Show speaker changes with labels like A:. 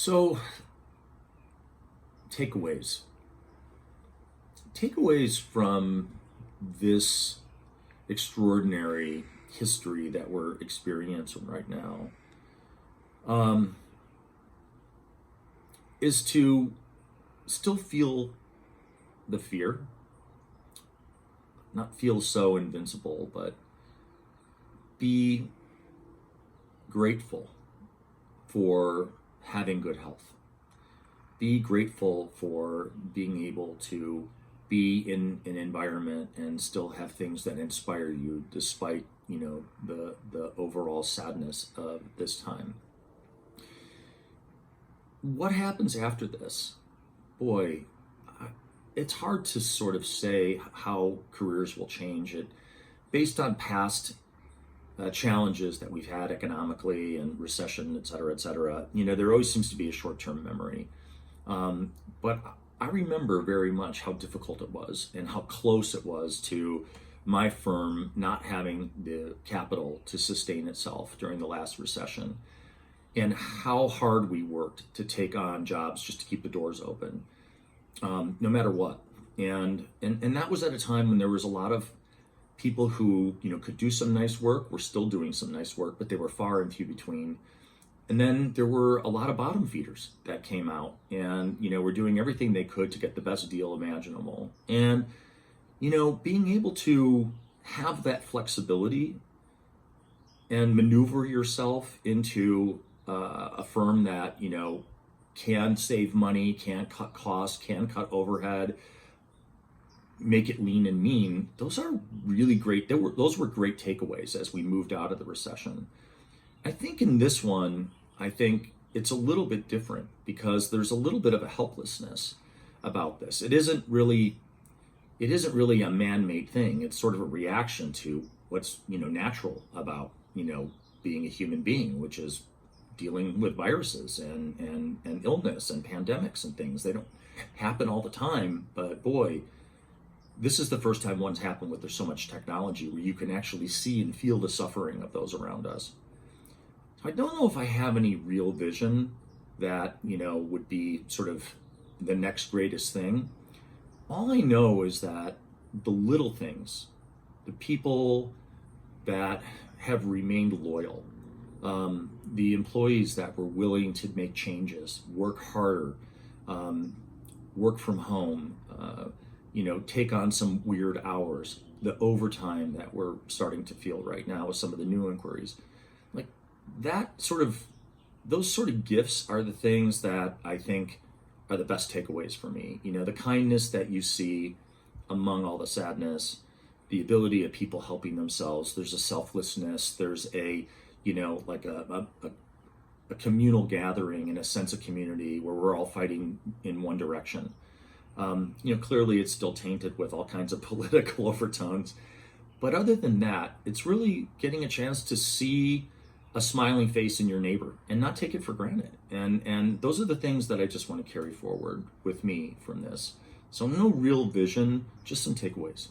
A: So, takeaways. Takeaways from this extraordinary history that we're experiencing right now um, is to still feel the fear, not feel so invincible, but be grateful for having good health. Be grateful for being able to be in an environment and still have things that inspire you despite, the overall sadness of this time. What happens after this? Boy, it's hard to sort of say how careers will change it based on past challenges that we've had economically and recession, et cetera, et cetera. There always seems to be a short-term memory. But I remember very much how difficult it was and how close it was to my firm not having the capital to sustain itself during the last recession, and how hard we worked to take on jobs just to keep the doors open, no matter what. And that was at a time when there was a lot of people who could do some nice work, were still doing some nice work, but they were far and few between. And then there were a lot of bottom feeders that came out and, were doing everything they could to get the best deal imaginable. And, being able to have that flexibility and maneuver yourself into a firm that, can save money, can cut costs, can cut overhead, make it lean and mean, those are really great. Those were great takeaways as we moved out of the recession. I think in this one, it's a little bit different because there's a little bit of a helplessness about this. It isn't really a man-made thing. It's sort of a reaction to what's, natural about, being a human being, which is dealing with viruses and illness and pandemics and things. They don't happen all the time, but boy, this is the first time one's happened with there's so much technology where you can actually see and feel the suffering of those around us. I don't know if I have any real vision that, would be sort of the next greatest thing. All I know is that the little things, the people that have remained loyal, the employees that were willing to make changes, work harder, work from home, take on some weird hours, the overtime that we're starting to feel right now with some of the new inquiries. Like those sort of gifts are the things that I think are the best takeaways for me. The kindness that you see among all the sadness, the ability of people helping themselves. There's a selflessness. There's a communal gathering and a sense of community where we're all fighting in one direction. Clearly it's still tainted with all kinds of political overtones. But other than that, it's really getting a chance to see a smiling face in your neighbor and not take it for granted. And those are the things that I just want to carry forward with me from this. So no real vision, just some takeaways.